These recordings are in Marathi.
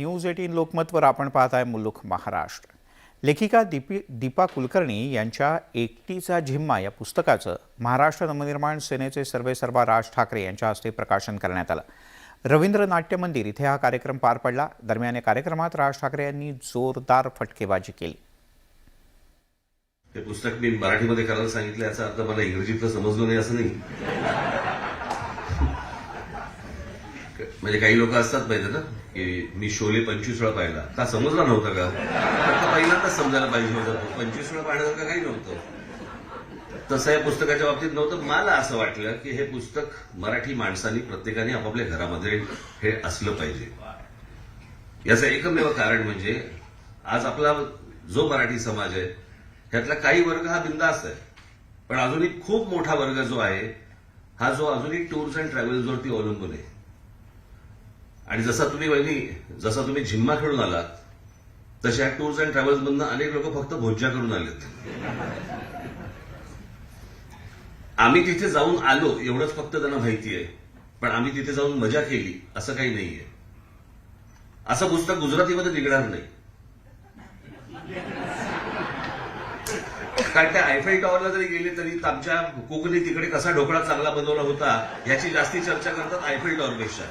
न्यूज 18 लोकमतवर आपण पाहताय मुलुख महाराष्ट्र. लेखिका दीपा कुलकर्णी यांच्या एकटीचा झिम्मा या पुस्तकाचं महाराष्ट्र नवनिर्माण सेनेचे सर्वेसर्वा राज ठाकरे यांच्या हस्ते प्रकाशन करण्यात आलं. रवींद्र नाट्य मंदिर इथे हा कार्यक्रम पार पडला. दरम्यान या कार्यक्रमात राज ठाकरे यांनी जोरदार फटकेबाजी केली. हे पुस्तक मी मराठीमध्ये करायला सांगितलं याचा अर्थ मला इंग्रजीतलं समजलं नाही असं नाही. म्हणजे काही लोक असतात पाहिजे ना की मी शोले 25 वेळा पाहिला का समजला नव्हता का पहिल्यांदाच समजायला पाहिजे होतं. 25 वेळा पाहण्यासारखं काही नव्हतं. तसं या पुस्तकाच्या बाबतीत नव्हतं. मला असं वाटलं की हे पुस्तक मराठी माणसांनी प्रत्येकाने आपापल्या घरामध्ये हे असलं पाहिजे. याचं एकमेव कारण म्हणजे आज आपला जो मराठी समाज आहे ह्यातला काही वर्ग हा बिंदास आहे, पण अजूनही खूप मोठा वर्ग जो आहे हा जो अजूनही टूर्स अँड ट्रॅव्हल्सवरती अवलंबून आहे. आणि जसा तुम्ही झिम्मा खेळून आलात तशा टूर्स अँड ट्रॅव्हल्स मधनं अनेक लोक फक्त भोज्या करून आलेत. आम्ही तिथे जाऊन आलो एवढंच फक्त त्यांना माहिती आहे, पण आम्ही तिथे जाऊन मजा केली असं काही नाहीये. असं पुस्तक गुजरातीमध्ये निघणार नाही. कारण त्या आयफेल टॉवरला जरी गेले तरी आमच्या कोकणी तिकडे कसा ढोकळा चांगला बनवला होता याची जास्ती चर्चा करतात आयफेल टॉवरपेक्षा.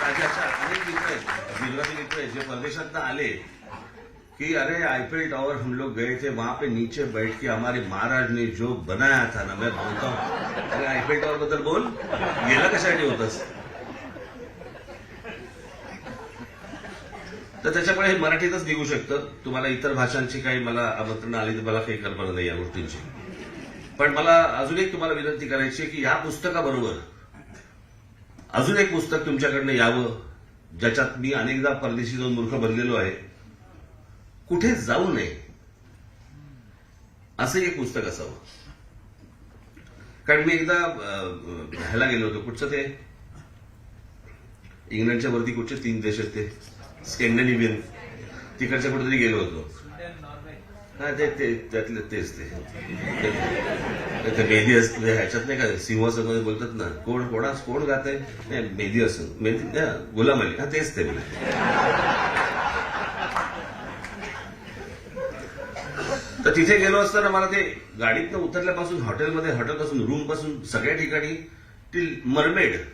राज्याच्या अनेक मित्र आहेत, गुजराती मित्र आहेत जे परदेशात आले कि अरे आईफेल टावर हम लोग गए थे, वहां पे नीचे बैठ के हमारे महाराज ने जो बनाया था ना, मैं बोलता हूं अरे आईफेल टावर बद्दल बोल, गेला कशासाठी होतस. तर त्याच्यामुळे हे मराठीतच निघू शकतं. तुम्हाला इतर भाषांची काही मला आमंत्रण आली तर मला काही कल्पना नाही या गोष्टींची. पण मला अजून एक तुम्हाला विनंती करायची की या पुस्तकाबरोबर अजून एक पुस्तक तुमच्याकडनं यावं ज्याच्यात मी अनेकदा परदेशी जाऊन मूर्ख बनलेलो आहे. कुठे जाऊ नये असं एक पुस्तक असावं. कारण मी एकदा ह्याला गेलो होतो, कुठचं ते इंग्लंडच्या वरती कुठचे 3 देश आहेत ते स्कॅन्डिनेव्हियन, तिकडच्या कुठेतरी गेलो होतो. हा त्यातले तेच ते मेहदी असते ह्याच्यात नाही का सिंहासनमध्ये बोलतात ना, कोण गात आहे मेहदी असं मेहदी गुलाम अली, हा तेच ते. तर तिथे गेलो असताना मला ते गाडीतनं उतरल्यापासून हॉटेलपासून रूम पासून सगळ्या ठिकाणी ती मरमेडला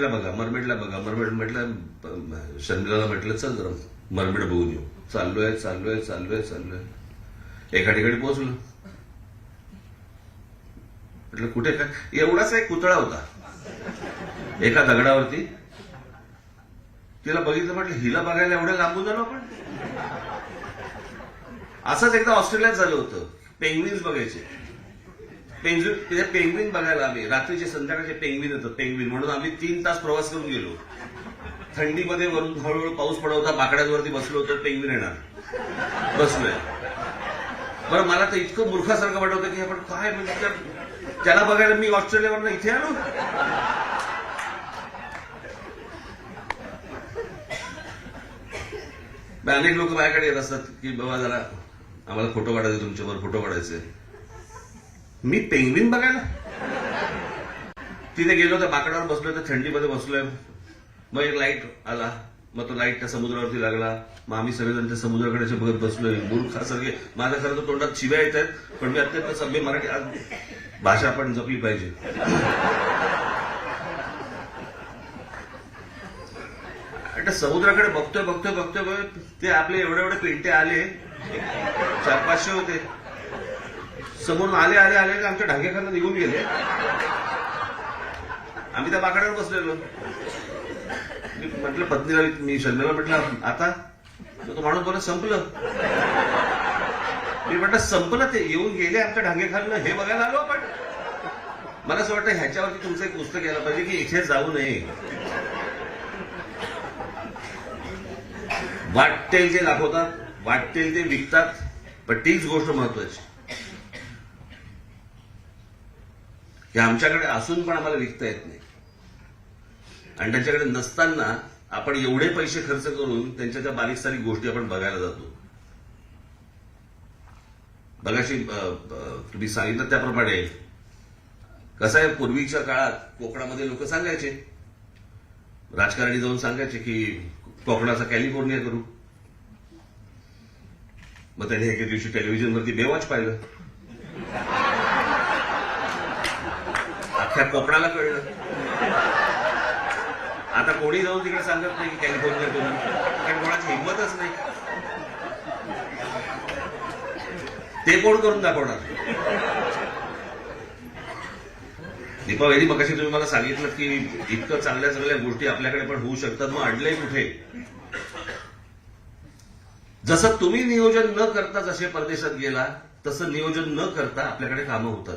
बघा मरमेड म्हटलं. शर्मिलाला म्हटलं चल जरा मरमेड बघून येऊ. चाललोय. एका ठिकाणी पोहोचलो. म्हटलं कुठे काय, एवढाच एक पुतळा होता एका दगडावरती. तिला बघितलं, म्हटलं हिला बघायला एवढं लांबून झालो आपण. असंच एकदा ऑस्ट्रेलियात झालं होतं. पेंग्विन्स बघायचे. पेंग्विन बघायला आम्ही रात्रीचे संध्याकाळचे पेंग्विन येतं पेंग्विन म्हणून आम्ही 3 तास प्रवास करून गेलो. थंडीमध्ये वरून हळूहळू पाऊस पडत होता. बाकड्यांवरती बसलो होतो. पेंग्विन येणार बसलोय. बरं मला तर इतकं मूर्खासारखं वाटत होतं की आपण काय म्हणजे त्याला बघायला मी ऑस्ट्रेलियावरनं इथे आलो. अनेक लोक माझ्याकडे येत असतात की बाबा जरा आम्हाला फोटो काढायचे, तुमच्यावर फोटो काढायचे. मी पेंग्विन बघायला तिथे गेलो, त्या बाकडावर बसलोय, तर थंडीमध्ये बसलोय. मग एक लाईट आला, मग तो लाईट त्या समुद्रावरती लागला. मग आम्ही सगळेजण त्या समुद्राकडे बघत बसलोय मूर्खासारखे. माझ्या खरं तर तोंडात शिव्या येत आहेत, पण मी अत्यंत सभ्य मराठी भाषा आपण जपली पाहिजे. समुद्राकडे बघतोय ते आपले एवढे पेंटे आले, 400-500 होते. समोरून आले आमच्या ढांग्याखाली निघून गेले. आम्ही त्या बाकड्यावर बसलेलो. म्हटलं पत्नीला, मी शर्मिला म्हटलं आता तो माणूस बोलत संपलं. मी म्हटलं संपलं, ते येऊन गेले आमच्या ढांग्याखालनं, हे बघायला आलो आपण. मला असं वाटतं ह्याच्यावरती तुमचं एक पुस्तक यायला पाहिजे की इथे जाऊ नये. वाटेल ते दाखवतात, वाटेल ते विकतात, पण तीच गोष्ट महत्वाची की आमच्याकडे असून पण आम्हाला विकता येत नाही. आणि त्यांच्याकडे नसताना आपण एवढे पैसे खर्च करून त्यांच्या त्या बारीक सारीक गोष्टी आपण बघायला जातो. मगाशी तुम्ही सांगितलं त्याप्रमाणे कसं आहे, पूर्वीच्या काळात कोकणामध्ये लोक सांगायचे, राजकारणी जाऊन सांगायचे की कोकणाचा कॅलिफोर्निया करू. मग त्याने एके दिवशी टेलिव्हिजनवरती बेवॉच पाहिलं, अख्ख्या कोकणाला कळलं. आता कोणी जाऊन तिकडे सांगत नाही की कॅलिफोर्निया करू, कारण कोणाची हिंमतच नाही. ते कोण करून दाखवणार? दीपावली मगाशी तुम्ही मला सांगितलं की इतकं चांगल्या चांगल्या गोष्टी आपल्याकडे पण होऊ शकतात, मग अडलंय कुठे? जसं तुम्ही नियोजन न करता जसे परदेशात गेला तसं नियोजन न करता आपल्याकडे कामं होतात.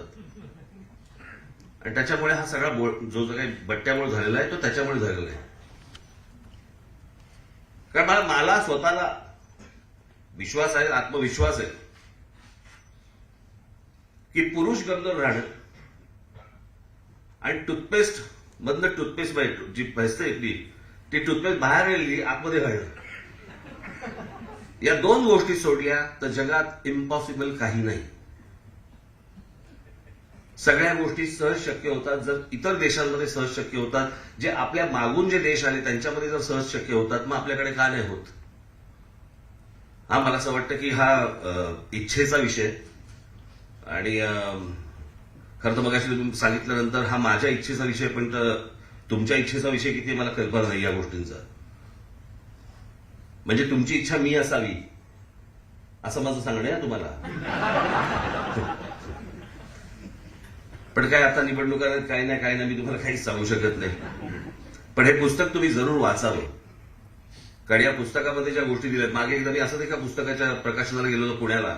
आणि त्याच्यामुळे हा सगळा जो काही बट्ट्यामुळे झालेला आहे तो त्याच्यामुळे झालेला आहे. कारण मला स्वतःला विश्वास आहे, आत्मविश्वास आहे की पुरुष गंभीर राहणं आणि टूथपेस्ट मधलं टूथपेस्ट जी भेसते ती टूथपेस्ट बाहेर गेली आतमध्ये घालणं, या दोन गोष्टी सोडल्या तर जगात इम्पॉसिबल काही नाही. सगळ्या गोष्टी सहज शक्य होतात जर इतर देशांमध्ये सहज शक्य होतात. जे आपल्या मागून जे देश आले त्यांच्यामध्ये जर सहज शक्य होतात, मग आपल्याकडे का नाही होत? हा मला असं वाटतं की हा इच्छेचा विषय. आणि खरं तर मगाशी तुम्ही सांगितल्यानंतर हा माझ्या इच्छेचा विषय, पण तुमच्या इच्छेचा विषय किती मला कल्पना नाही या गोष्टींचा. म्हणजे तुमची इच्छा मी असावी असं माझं सांगणं आहे तुम्हाला. पण काय आता निवडणुका काही नाही मी तुम्हाला काहीच सांगू शकत नाही. पण हे पुस्तक तुम्ही जरूर वाचावं, कारण या पुस्तकामध्ये ज्या गोष्टी दिल्यात. मागे एकदा मी असं एका पुस्तकाच्या प्रकाशनाला गेलो होतो पुण्याला.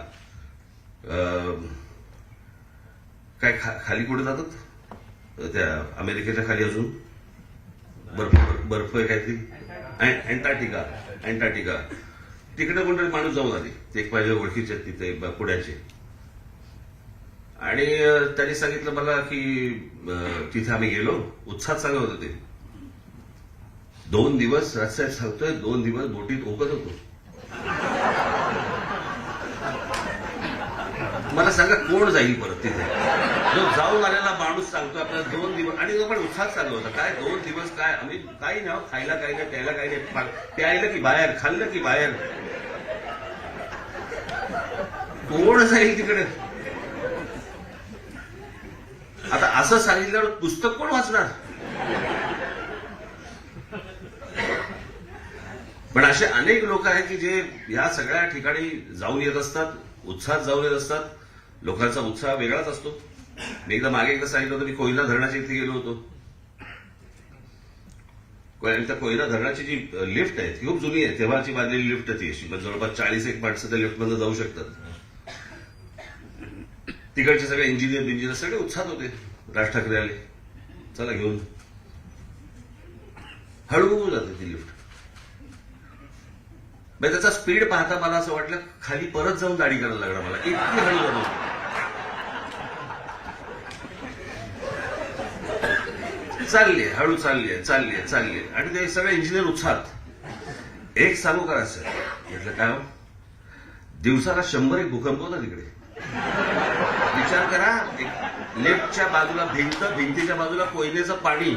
काय खाली कुठे जातात त्या अमेरिकेच्या खाली अजून बर्फ आहे काहीतरी, अँटार्क्टिका. तिकडे कोणतरी माणूस जाऊन आली, ते एक माझ्या ओळखीचे तिथे पुण्याचे. आणि त्यांनी सांगितलं मला की तिथे आम्ही गेलो, उत्साहात सांगत होते ते. 2 दिवस रस्त्यात सांगतोय, 2 दिवस बोटीत ओकत होतो. मला सांगा कोण जाईल परत तिथे? जो जाऊन आलेला माणूस सांगतो आपल्याला 2 दिवस, आणि तो पण उत्साहात सांगत होता. काय 2 दिवस काय? आम्ही काही नाही, खायला काही नाही, प्यायला काही नाही, प्यायलं की बाहेर, खाल्लं की बाहेर. कोण जाईल तिकडे? आता असं सांगितल्यावर पुस्तक कोण वाचणार? पण असे अनेक लोक आहेत की जे या सगळ्या ठिकाणी जाऊन येत असतात, उत्साहात जाऊन येत असतात. लोकांचा उत्साह वेगळाच असतो. मी मागे एकदा सांगितलं होतं, मी कोयना धरणाच्या इथे गेलो होतो. त्या कोयना धरणाची जी लिफ्ट आहे ती खूप जुनी आहे, तेव्हाची बांधलेली लिफ्ट ती अशी, जवळपास 40 माणसं त्या लिफ्टमध्ये जाऊ शकतात. तिकडचे सगळे इंजिनियर सगळे उत्साहात होते. राज ठाकरे आले, चला घेऊन. हळूहळू जाते ती लिफ्ट. त्याचा स्पीड पाहता मला असं वाटलं खाली परत जाऊन दाढी करायला लागला मला, इतकी हळू जात होती. चाललीये, हळू चाललीये. आणि ते सगळे इंजिनियर उत्साहात. एक सांगू का असं म्हटलं, काय हो, दिवसाला 100 भूकंप होता तिकडे. विचार करा, लेफ्टच्या बाजूला भिंतीच्या बाजूला कोयनेचं पाणी.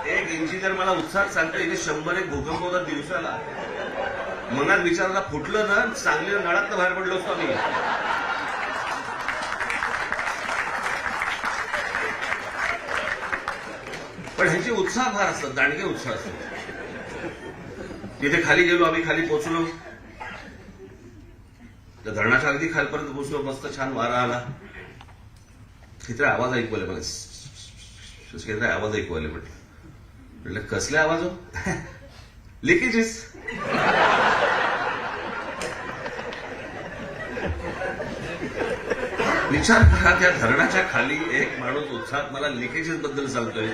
एक इंजिनियर मला उत्साहात सांगतो इथे 100 भूकंप होतात दिवसाला. मनात विचारायला फुटलं ना, चांगल्या नळात बाहेर पडलो असतो आम्ही. पण ह्याचे उत्साह फार असतात, दांडगे उत्साह असतात. तिथे खाली गेलो आम्ही, खाली पोहोचलो, त्या धरणाच्या अगदी खालपर्यंत पोहोचलो. मस्त छान वारा आला. काहीतरी आवाज ऐकू आले मला, काहीतरी आवाज ऐकू आले. म्हटलं कसले आवाज हो? लिकेजेस. विचार करा, त्या धरणाच्या खाली एक माणूस उत्साहात मला लिकेजेस बद्दल सांगतोय.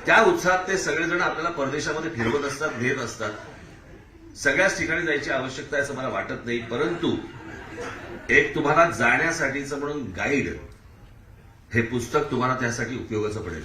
त्या उत्साहात ते सगळेजण आपल्याला परदेशामध्ये फिरवत असतात, नेत असतात. सगळ्याच ठिकाणी जायची आवश्यकता आहे असं मला वाटत नाही. परंतु एक तुम्हाला जाण्यासाठीचं म्हणून गाईड, हे पुस्तक तुम्हाला त्यासाठी उपयोगाचं पडेल.